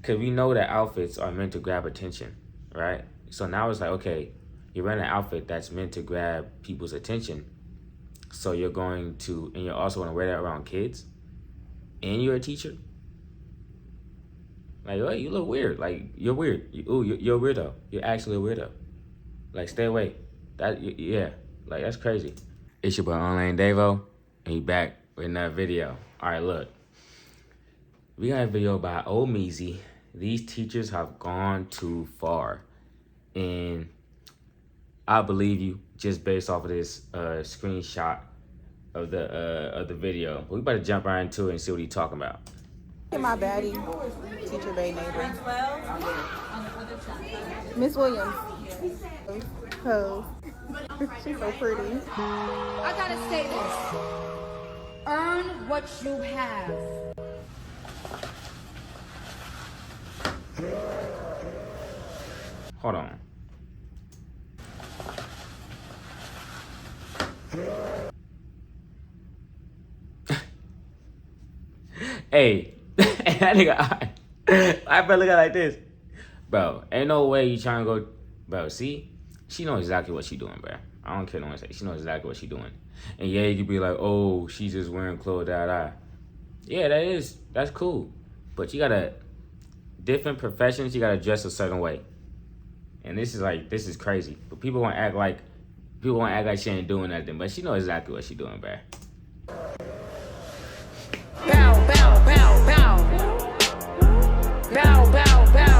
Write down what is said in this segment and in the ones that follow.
Because we know that outfits are meant to grab attention, right? So now it's like, okay, you're wearing an outfit that's meant to grab people's attention. So you're going to, and you also want to wear that around kids, and you're a teacher. Like, oh, you look weird. Like, you're weird. You're a weirdo. You're actually a weirdo. Like, stay away. Yeah. Like, that's crazy. It's your boy Online Davo, and he back with another video. All right, look. We got a video by Old Meezy. These teachers have gone too far. And I believe you just based off of this screenshot of the video. But we better jump right into it and see what he's talking about. My baddie, teacher Bay neighbor. Miss Williams. Pose. She's so pretty. I gotta say this. Earn what you have. Hold on. Hey, that nigga, I better look at it like this. Bro, ain't no way you trying to go. Bro, see? She know exactly what she doing, bro. I don't care no one say. She knows exactly what she doing. And yeah, you could be like, oh, she's just wearing clothes, Yeah, that's cool. But you gotta, different professions, you gotta dress a certain way. And this is crazy. But people want to act like she ain't doing nothing. But she know exactly what she doing, bro. Bow, bow, bow, bow. Bow, bow, bow, bow.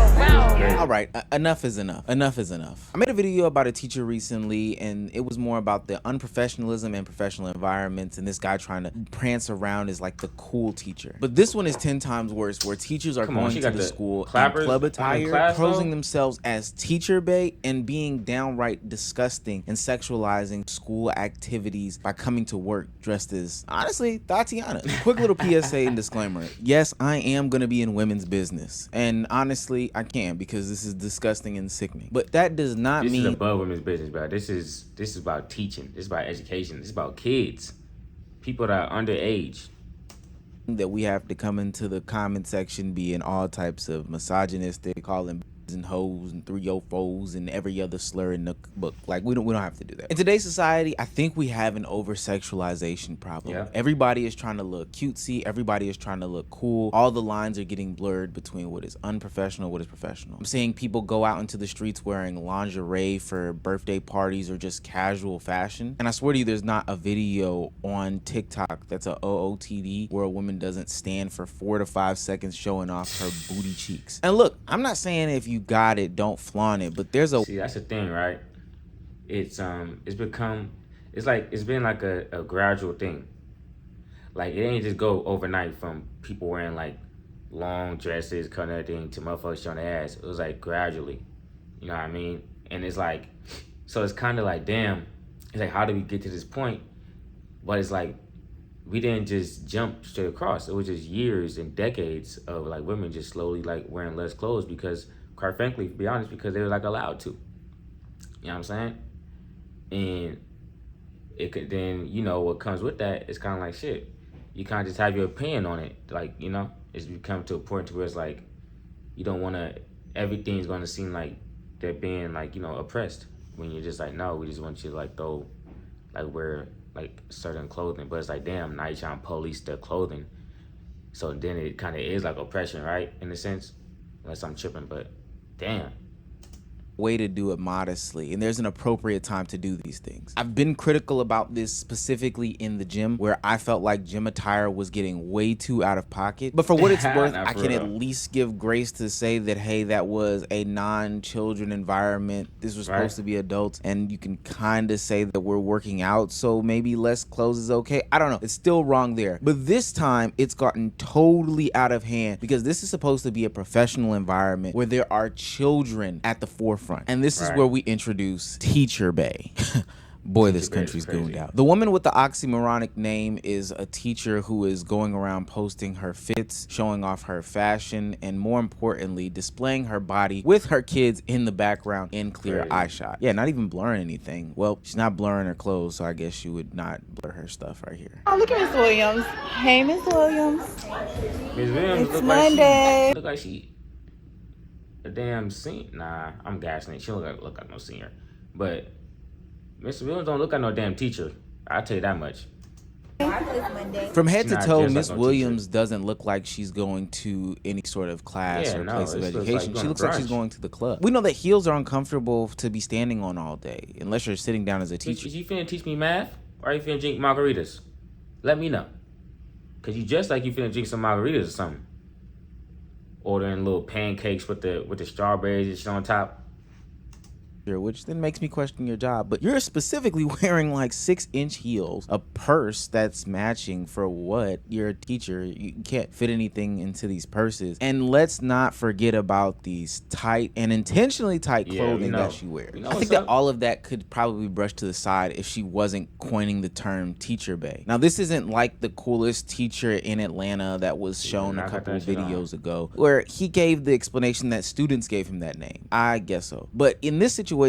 All right, enough is enough. Enough is enough. I made a video about a teacher recently, and it was more about the unprofessionalism and professional environments, and this guy trying to prance around as like the cool teacher. But this one is 10 times worse, where teachers are going to the school in club attire, posing themselves as teacher bait, and being downright disgusting and sexualizing school activities by coming to work dressed as, honestly, Tatiana. Quick little PSA and disclaimer. Yes, I am going to be in women's business, and honestly, I can, because this is disgusting and sickening. But that does not mean... This is above women's business, bro. This is about teaching. This is about education. This is about kids. People that are underage. That we have to come into the comment section being all types of misogynistic, calling and hoes and 304s and every other slur in the book. Like, we don't have to do that. In today's society, I think we have an over-sexualization problem. Yeah. Everybody is trying to look cutesy. Everybody is trying to look cool. All the lines are getting blurred between what is unprofessional, what is professional. I'm seeing people go out into the streets wearing lingerie for birthday parties or just casual fashion. And I swear to you, there's not a video on TikTok that's a OOTD where a woman doesn't stand for 4 to 5 seconds showing off her booty cheeks. And look, I'm not saying if you got it, don't flaunt it, but there's a... See, that's the thing, right? It's been like a gradual thing. Like, it ain't just go overnight from people wearing like long dresses, cutting everything, to motherfuckers showing their ass. It was like gradually, you know what I mean? And it's like, so it's kind of like, damn, it's like, how did we get to this point? But it's like, we didn't just jump straight across. It was just years and decades of like women just slowly like wearing less clothes because, quite frankly, to be honest, because they were like allowed to. You know what I'm saying? And it could then, you know, what comes with that is kind of like shit. You kind of just have your opinion on it. Like, you know, it's become to a point to where it's like, you don't want to, everything's going to seem like they're being like, you know, oppressed. When you're just like, no, we just want you to like throw, like wear like certain clothing. But it's like, damn, now you're trying to police their clothing. So then it kind of is like oppression, right? In a sense, unless I'm tripping, but damn. Way to do it modestly, and there's an appropriate time to do these things. I've been critical about this specifically in the gym, where I felt like gym attire was getting way too out of pocket. But for what it's worth, I can at least give grace to say that, hey, that was a non-children environment. This was supposed to be adults, and you can kind of say that we're working out, so maybe less clothes is okay. I don't know. It's still wrong there. But this time, it's gotten totally out of hand, because this is supposed to be a professional environment where there are children at the forefront. And this is where we introduce Teacher Bay. Boy, this country's gooned out. The woman with the oxymoronic name is a teacher who is going around posting her fits, showing off her fashion, and more importantly, displaying her body with her kids in the background in clear eye shot. Yeah, not even blurring anything. Well, she's not blurring her clothes, so I guess she would not blur her stuff right here. Oh, look at Miss Williams. Hey, Miss Williams. Miss Williams it's Monday. Look like she a damn senior. Nah, I'm gassing it. She don't look like no senior. But Mr. Williams don't look like no damn teacher. I'll tell you that much. From head She to not toe, dressed like Miss no Williams teacher. doesn't look like she's going to any sort of class Yeah, or no, place of it looks like education. going She to looks like she's brunch. going to the club. We know that heels are uncomfortable to be standing on all day, unless you're sitting down as a teacher. Is you finna teach me math? Or are you finna drink margaritas? Let me know. Cause you just like you finna drink some margaritas or something. Ordering little pancakes with the strawberries and shit on top. Which then makes me question your job. But you're specifically wearing like 6-inch heels, a purse that's matching for what? You're a teacher. You can't fit anything into these purses. And let's not forget about these tight and intentionally tight clothing that she wears. I think that all of that could probably be brushed to the side if she wasn't coining the term teacher bae. Now, this isn't like the coolest teacher in Atlanta that was shown a couple of videos ago, where he gave the explanation that students gave him that name. I guess so. But in this situation,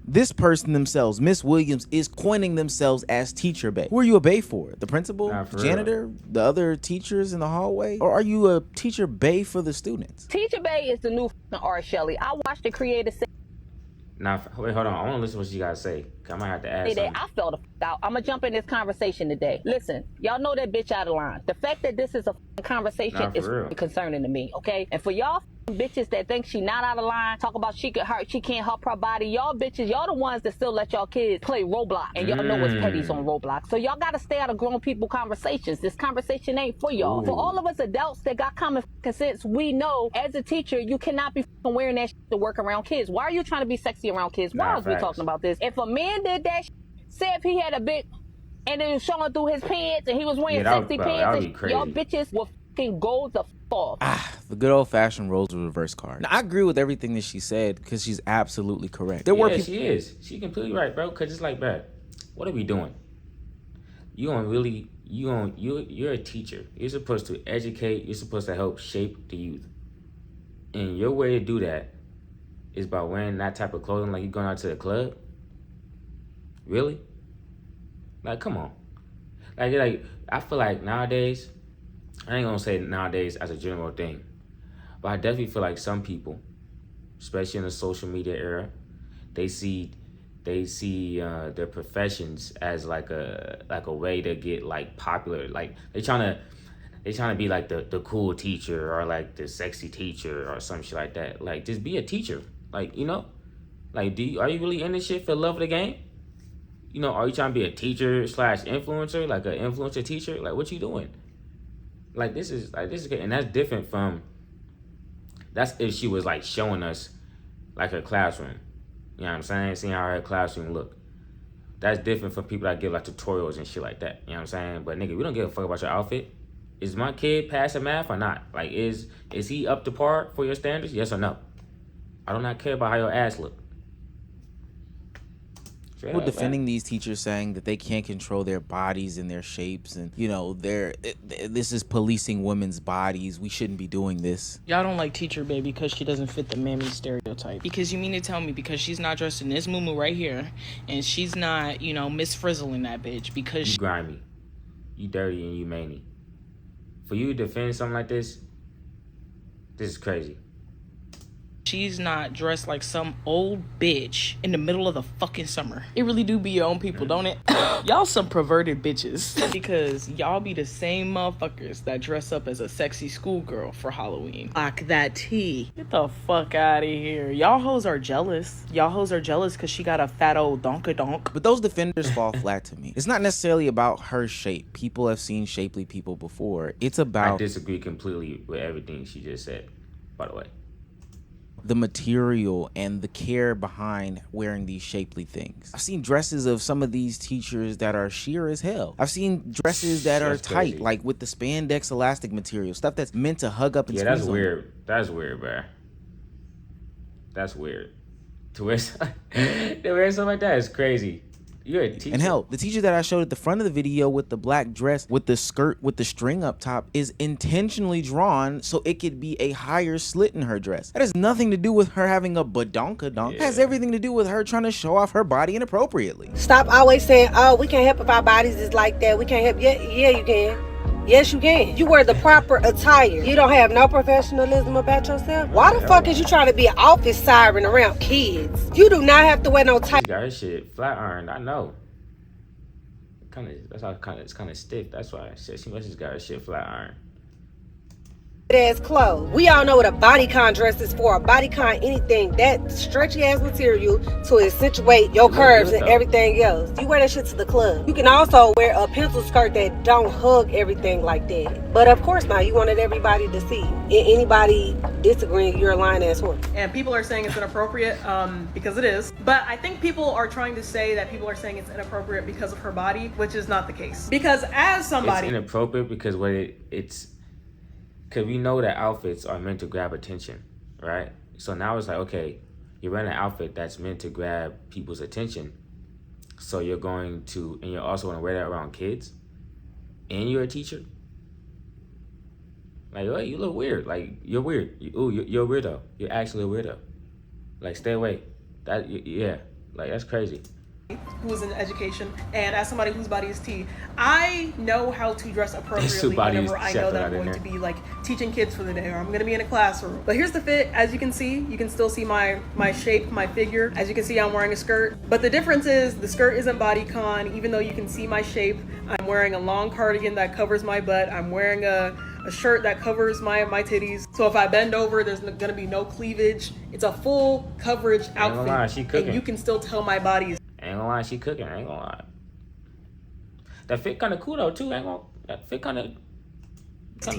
this person themselves, Miss Williams, is coining themselves as teacher bae. Who are you a bae for? The principal, the janitor, the other teachers in the hallway? Or are you a teacher bae for the students? Teacher bae is the new R. Shelley. I watched the creator say Now, wait, hold on. I want to listen to what you guys say. I might have to ask something. I fell the out. I'm going to jump in this conversation today. Listen, y'all know that bitch out of line. The fact that this is a conversation is concerning to me, okay? And for y'all bitches that think she not out of line, talk about she can't help her body, y'all bitches, y'all the ones that still let y'all kids play Roblox, and y'all know what's petty's on Roblox. So y'all gotta stay out of grown people conversations. This conversation ain't for y'all. For all of us adults that got common sense, we know as a teacher you cannot be wearing that shit to work around kids. Why are you trying to be sexy around kids? Why are we talking about this? If a man did that say if he had a big and it was showing through his pants and he was wearing sexy pants, and y'all bitches will go the off. The good old-fashioned roles of reverse card. Now, I agree with everything that she said because she's absolutely correct. She is. She's completely right, bro. Because it's like, bro, what are we doing? You're a teacher. You're supposed to educate. You're supposed to help shape the youth. And your way to do that is by wearing that type of clothing like you're going out to the club? Really? Like, come on. Like I feel like nowadays, I ain't gonna say nowadays as a general thing, but I definitely feel like some people, especially in the social media era, they see their professions as like a way to get like popular. Like they trying to be like the cool teacher or like the sexy teacher or some shit like that. Like just be a teacher. Like, you know, like are you really in this shit for the love of the game? You know, are you trying to be a teacher / influencer, like an influencer teacher? Like, what you doing? Like, this is good. And that's different from, that's if she was like showing us like her classroom. You know what I'm saying? Seeing how her classroom look. That's different from people that give like tutorials and shit like that. You know what I'm saying? But nigga, we don't give a fuck about your outfit. Is my kid passing math or not? Like, is he up to par for your standards? Yes or no? I do not care about how your ass look. We're defending these teachers, saying that they can't control their bodies and their shapes, and you know, this is policing women's bodies. We shouldn't be doing this. Y'all don't like teacher bae because she doesn't fit the mammy stereotype. Because you mean to tell me because she's not dressed in this muumuu right here, and she's not, you know, Miss Frizzle in that bitch because you grimy, you dirty, and you manny. For you to defend something like this is crazy. She's not dressed like some old bitch in the middle of the fucking summer. It really do be your own people, don't it? Y'all some perverted bitches. Because y'all be the same motherfuckers that dress up as a sexy schoolgirl for Halloween. Like that tea. Get the fuck out of here. Y'all hoes are jealous. Y'all hoes are jealous because she got a fat old donka-donk. But those defenders fall flat to me. It's not necessarily about her shape. People have seen shapely people before. It's about... I disagree completely with everything she just said, by the way. The material and the care behind wearing these shapely things. I've seen dresses of some of these teachers that are sheer as hell. I've seen dresses that are tight, like with the spandex elastic material, stuff that's meant to hug up and squeeze. That's weird. That's weird, bro. That's weird. To wear something like that is crazy. You're a teacher. And hell, the teacher that I showed at the front of the video with the black dress, with the skirt, with the string up top, is intentionally drawn so it could be a higher slit in her dress. That has nothing to do with her having a badonkadonk. It has everything to do with her trying to show off her body inappropriately. Stop always saying, oh, we can't help if our bodies is like that. We can't help. Yeah, you can. Yes, you can. You wear the proper attire. You don't have no professionalism about yourself. Why the fuck is you trying to be an office siren around kids? You do not have to wear no tie. She got her shit flat ironed. I know. That's how it's kind of stiff. That's why she must just got her shit flat ironed. Ass clothes. We all know what a bodycon dress is for. A bodycon anything that stretchy ass material to accentuate your curves and everything else. You wear that shit to the club. You can also wear a pencil skirt that don't hug everything like that. But of course not. You wanted everybody to see. Anybody disagreeing, you're a lying ass whore. And people are saying it's inappropriate because it is. But I think people are trying to say that people are saying it's inappropriate because of her body, which is not the case. Because as somebody, it's inappropriate because it's. Because we know that outfits are meant to grab attention, right? So now it's like, okay, you're wearing an outfit that's meant to grab people's attention. So you're going to, and you're also going to wear that around kids. And you're a teacher. Like, oh, you look weird. Like, you're weird. You're a weirdo. You're actually a weirdo. Like, stay away. Yeah. Like, that's crazy. who is in education, and as somebody whose body is T, I know how to dress appropriately whenever I know that I'm going to be like teaching kids for the day, or I'm going to be in a classroom. But here's the fit. As you can see, you can still see my shape, my figure. As you can see, I'm wearing a skirt, but the difference is the skirt isn't bodycon. Even though you can see my shape, I'm wearing a long cardigan that covers my butt. I'm wearing a shirt that covers my titties. So if I bend over, there's gonna be no cleavage. It's a full coverage outfit. Lie, she cooking. And you can still tell my body is. Ain't gonna lie, she cooking. Ain't gonna lie. That fit kind of cool though too. That fit kind of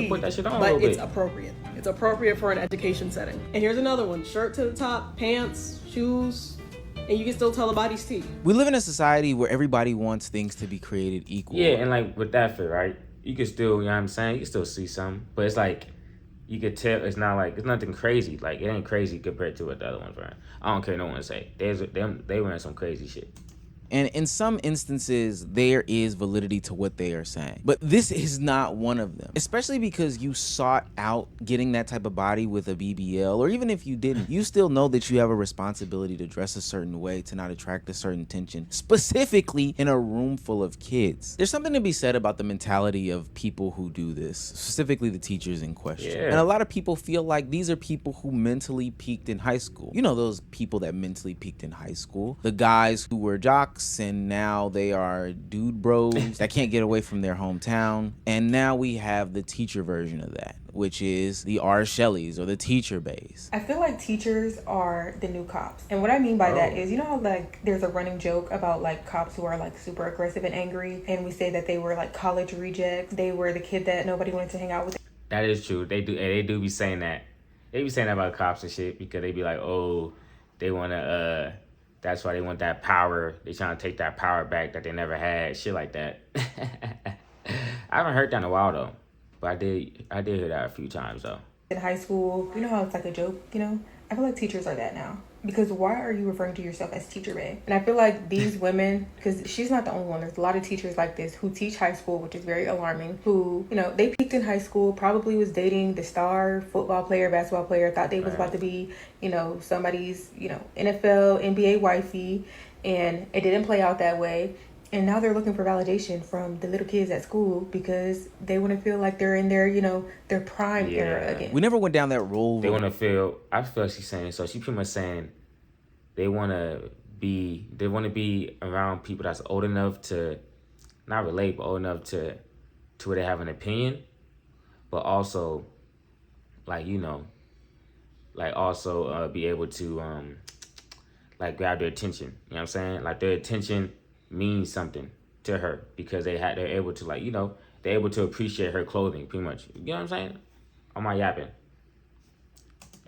put that shit on a little bit. But it's appropriate. It's appropriate for an education setting. And here's another one: shirt to the top, pants, shoes. And you can still tell the body's T. We live in a society where everybody wants things to be created equal. Yeah, and like with that fit, right? You can still, you know what I'm saying? You can still see something. But it's like, you could tell it's not like, it's nothing crazy. Like, it ain't crazy compared to what the other one's wearing. I don't care no one say. They wearing some crazy shit. And in some instances, there is validity to what they are saying. But this is not one of them. Especially because you sought out getting that type of body with a BBL, or even if you didn't, you still know that you have a responsibility to dress a certain way to not attract a certain attention, specifically in a room full of kids. There's something to be said about the mentality of people who do this, specifically the teachers in question. Yeah. And a lot of people feel like these are people who mentally peaked in high school. You know, those people that mentally peaked in high school. The guys who were jocks, and now they are dude bros that can't get away from their hometown. And now we have the teacher version of that, which is the R. Shelleys or the teacher base. I feel like teachers are the new cops. And what I mean by that is, you know how like there's a running joke about like cops who are like super aggressive and angry, and we say that they were like college rejects. They were the kid that nobody wanted to hang out with. That is true. They do be saying that. They be saying that about cops and shit because they be like, oh, they want to, that's why they want that power. They trying to take that power back that they never had. Shit like that. I haven't heard that in a while though, but I did hear that a few times though. In high school, you know how it's like a joke, you know? I feel like teachers are that now. Because why are you referring to yourself as Teacher Bae? And I feel like these women, because she's not the only one, there's a lot of teachers like this who teach high school, which is very alarming, who, you know, they peaked in high school, probably was dating the star football player, basketball player, thought they was about to be, you know, somebody's, you know, NFL, NBA wifey, and it didn't play out that way. And now they're looking for validation from the little kids at school because they want to feel like they're in their, you know, their prime era again. We never went down that road. They want to feel, I feel like she's saying, so she pretty much saying they want to be around people that's old enough to, not relate, but old enough to where they have an opinion, but also, like, you know, like also be able to, like grab their attention. You know what I'm saying? Like their attention means something to her because they're able to, like, you know, they're able to appreciate her clothing pretty much. You know what I'm saying? Am I yapping?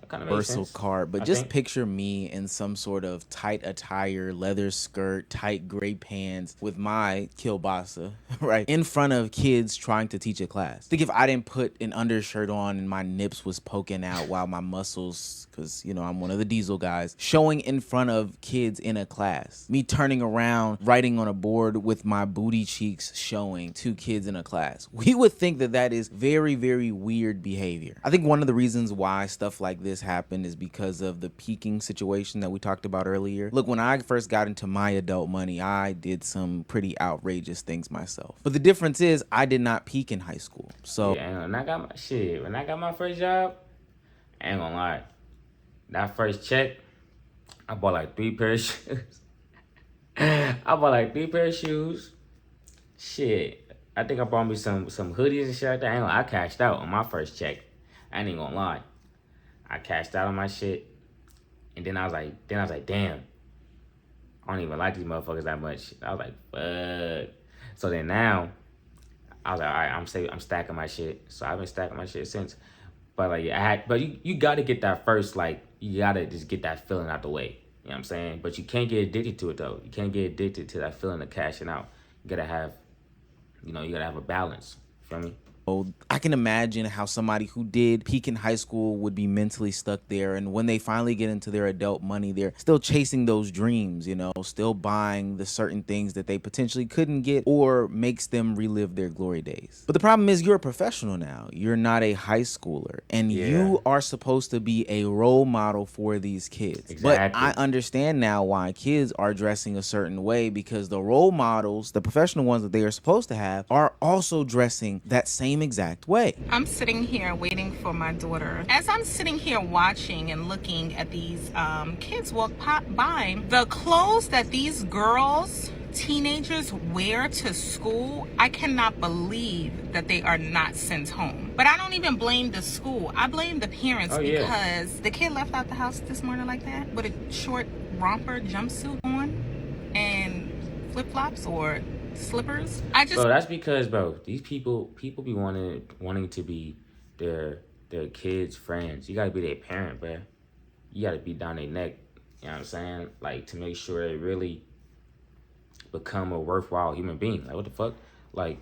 That kind of makes sense. Card, but just picture me in some sort of tight attire, leather skirt, tight gray pants with my kielbasa, right, in front of kids trying to teach a class. Think if I didn't put an undershirt on and my nips was poking out while my muscles, because, you know, I'm one of the diesel guys, showing in front of kids in a class. Me turning around, writing on a board with my booty cheeks showing to kids in a class. We would think that that is very, very weird behavior. I think one of the reasons why stuff like this happened is because of the peaking situation that we talked about earlier. Look, when I first got into my adult money, I did some pretty outrageous things myself. But the difference is I did not peak in high school. So yeah, when I got my first job, I ain't gonna lie. That first check, I bought like 3 pair of shoes. I bought like 3 pair of shoes. Shit, I think I bought me some hoodies and shit like that. I cashed out on my first check. I ain't gonna lie. I cashed out on my shit, and then I was like, damn, I don't even like these motherfuckers that much. I was like, fuck. So then now, I was like, all right, I'm stacking my shit. So I've been stacking my shit since. But like, you got to get that first, like, you got to just get that feeling out the way. You know what I'm saying? But you can't get addicted to it though. You can't get addicted to that feeling of cashing out. You gotta have, you gotta have a balance. Feel me? I can imagine how somebody who did peak in high school would be mentally stuck there. And when they finally get into their adult money, they're still chasing those dreams, still buying the certain things that they potentially couldn't get or makes them relive their glory days. But the problem is you're a professional now. You're not a high schooler. And you are supposed to be a role model for these kids. Exactly. But I understand now why kids are dressing a certain way, because the role models, the professional ones that they are supposed to have, are also dressing that same exact way. I'm sitting here waiting for my daughter. As I'm sitting here watching and looking at these kids walk by, the clothes that these girls, teenagers, wear to school, I cannot believe that they are not sent home. But I don't even blame the school. I blame the parents because the kid left out the house this morning like that with a short romper jumpsuit on and flip-flops or slippers. Bro, that's because, bro, these people be wanting to be their kids' friends. You gotta be their parent, bro. You gotta be down their neck. You know what I'm saying? Like, to make sure they really become a worthwhile human being. Like, what the fuck? Like,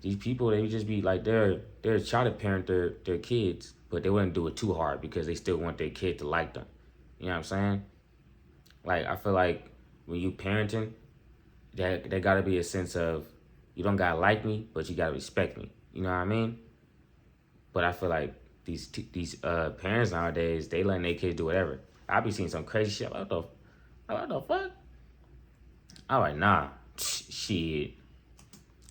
these people, they would just be like, they're trying to parent their kids, but they wouldn't do it too hard because they still want their kid to like them. You know what I'm saying? Like, I feel like when you parenting, there gotta be a sense of, you don't gotta like me, but you gotta respect me. You know what I mean? But I feel like these parents nowadays, they letting their kids do whatever. I be seeing some crazy shit. What the fuck? I'm like, nah, shit.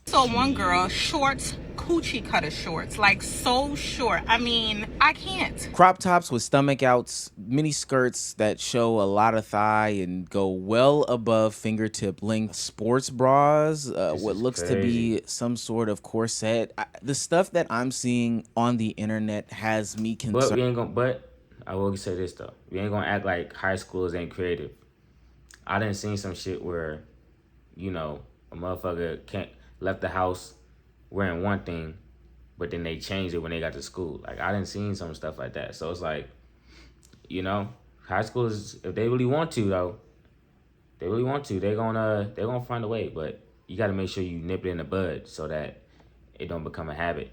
So one girl, shorts, coochie cutter shorts, like so short. I mean, I can't. Crop tops with stomach outs, mini skirts that show a lot of thigh and go well above fingertip length, sports bras, what looks to be some sort of corset. The stuff that I'm seeing on the internet has me concerned. But I will say this though, we ain't gonna act like high schools ain't creative. I done seen some shit where, a motherfucker left the house wearing one thing, but then they changed it when they got to school. Like, I done seen some stuff like that. So it's like, high schools, if they really want to though, they're gonna find a way. But you gotta make sure you nip it in the bud so that it don't become a habit,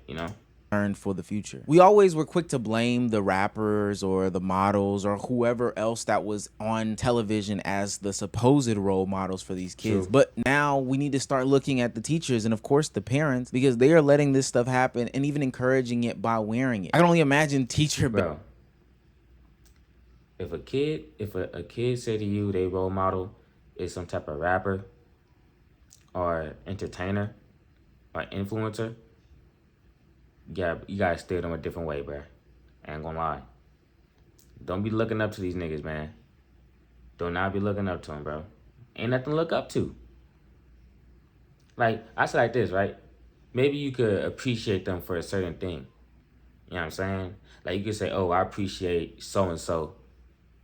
For the future. We always were quick to blame the rappers or the models or whoever else that was on television as the supposed role models for these kids. True. But now we need to start looking at the teachers and of course the parents, because they are letting this stuff happen and even encouraging it by wearing it. I can only imagine Bro, if a kid say to you they role model is some type of rapper or entertainer or influencer, yeah, you gotta steer them a different way, bro. I ain't gonna lie. Don't be looking up to these niggas, man. Do not be looking up to them, bro. Ain't nothing to look up to. Like, I say like this, right? Maybe you could appreciate them for a certain thing. You know what I'm saying? Like, you could say, oh, I appreciate so-and-so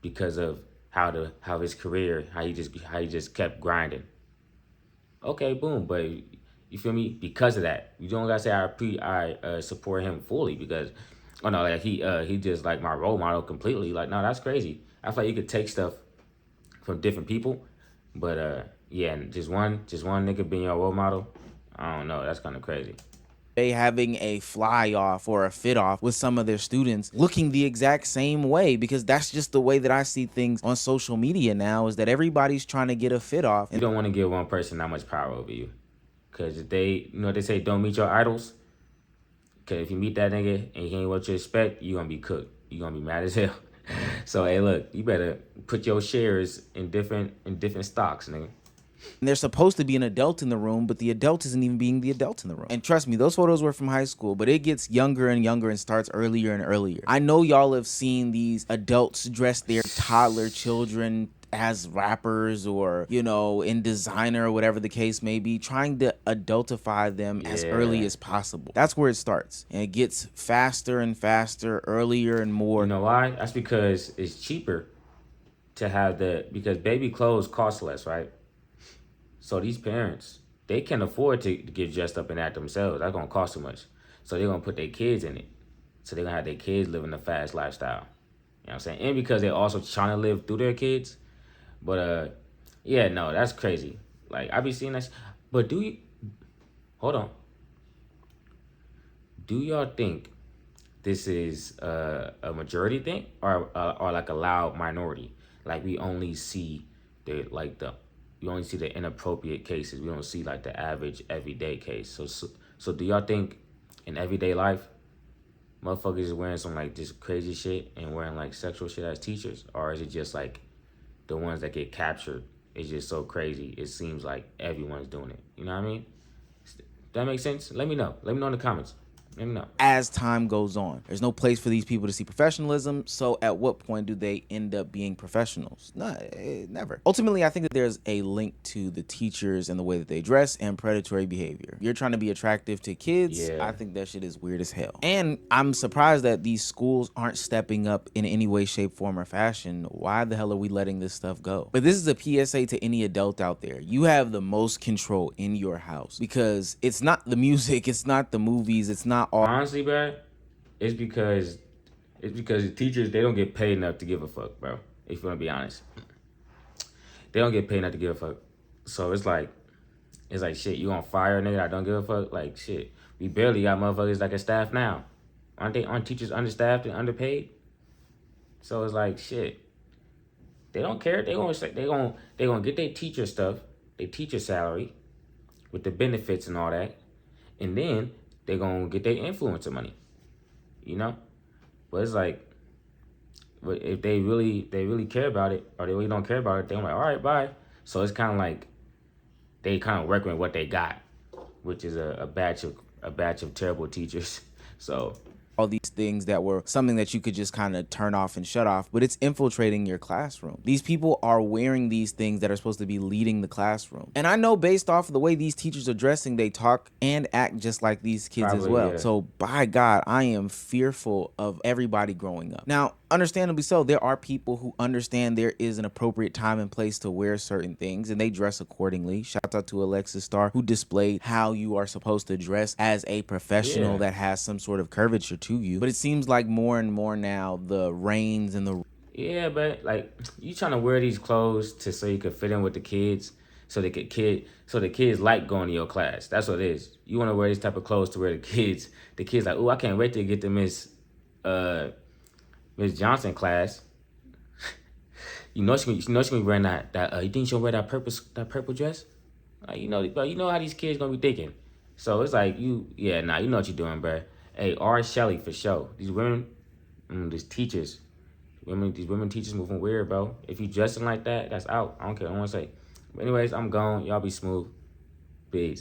because of how his career, how he just kept grinding. Okay, boom, but you feel me? Because of that, you don't gotta say I support him fully because, oh no, like he just like my role model completely. Like, no, that's crazy. I feel like you could take stuff from different people, but yeah, just one nigga being your role model, I don't know. That's kind of crazy. They having a fly off or a fit off with some of their students looking the exact same way, because that's just the way that I see things on social media now, is that everybody's trying to get a fit off. You don't want to give one person that much power over you. Because if they say don't meet your idols. Because if you meet that nigga and he ain't what you expect, you're going to be cooked. You're going to be mad as hell. So hey, look, you better put your shares in different stocks, nigga. And there's supposed to be an adult in the room, but the adult isn't even being the adult in the room. And trust me, those photos were from high school, but it gets younger and younger and starts earlier and earlier. I know y'all have seen these adults dress their toddler children as rappers or, you know, in designer or whatever the case may be, trying to adultify them as early as possible. That's where it starts. And it gets faster and faster, earlier and more. You know why? That's because it's cheaper to have because baby clothes cost less, right? So these parents, they can afford to get dressed up in that themselves. That's gonna cost too much. So they're gonna put their kids in it. So they're gonna have their kids living a fast lifestyle. You know what I'm saying? And because they're also trying to live through their kids. But yeah, no, that's crazy. Like I be seeing that. But hold on. Do y'all think this is a majority thing or like a loud minority? Like we only see the inappropriate cases. We don't see like the average everyday case. So do y'all think in everyday life, motherfuckers is wearing some like just crazy shit and wearing like sexual shit as teachers, or is it just like the ones that get captured? It's just so crazy. It seems like everyone's doing it. You know what I mean? That makes sense? Let me know. Let me know in the comments. Let me know. As time goes on, there's no place for these people to see professionalism. So at what point do they end up being professionals? No, never. Ultimately, I think that there's a link to the teachers and the way that they dress and predatory behavior. You're trying to be attractive to kids. Yeah. I think that shit is weird as hell. And I'm surprised that these schools aren't stepping up in any way, shape, form, or fashion. Why the hell are we letting this stuff go? But this is a PSA to any adult out there. You have the most control in your house because it's not the music, it's not the movies, it's not all. Honestly, bro, it's because the teachers, they don't get paid enough to give a fuck, bro. If you want to be honest, they don't get paid enough to give a fuck. So it's like shit. You gonna fire a nigga that don't give a fuck? Like shit. We barely got motherfuckers like a staff now. Aren't teachers understaffed and underpaid? So it's like shit. They don't care. They gonna get their teacher stuff, their teacher salary, with the benefits and all that, and then they're gonna get their influencer money, you know? But it's like, but if they really care about it, or they really don't care about it, they're like, all right, bye. So it's kind of like they kind of working with what they got, which is a batch of terrible teachers. So all these things that were something that you could just kind of turn off and shut off, but it's infiltrating your classroom. These people are wearing these things that are supposed to be leading the classroom. And I know based off of the way these teachers are dressing, they talk and act just like these kids as well. Yeah. So by God, I am fearful of everybody growing up. Now, understandably so, there are people who understand there is an appropriate time and place to wear certain things and they dress accordingly. Shout out to Alexis Starr, who displayed how you are supposed to dress as a professional that has some sort of curvature to you. But it seems like more and more now the reins and the but like you trying to wear these clothes so you can fit in with the kids, so the kids like going to your class. That's what it is. You want to wear these type of clothes to where the kids like, oh, I can't wait to get to Miss Johnson class. you know she gonna be wearing that. You think she'll wear that purple dress? You know how these kids gonna be thinking. So it's like you know what you're doing, bro. Hey, R. Shelley for sure. These women, these teachers, these women teachers moving weird, bro. If you dressing like that, that's out. I don't care. I don't want to say. But anyways, I'm gone. Y'all be smooth. Peace.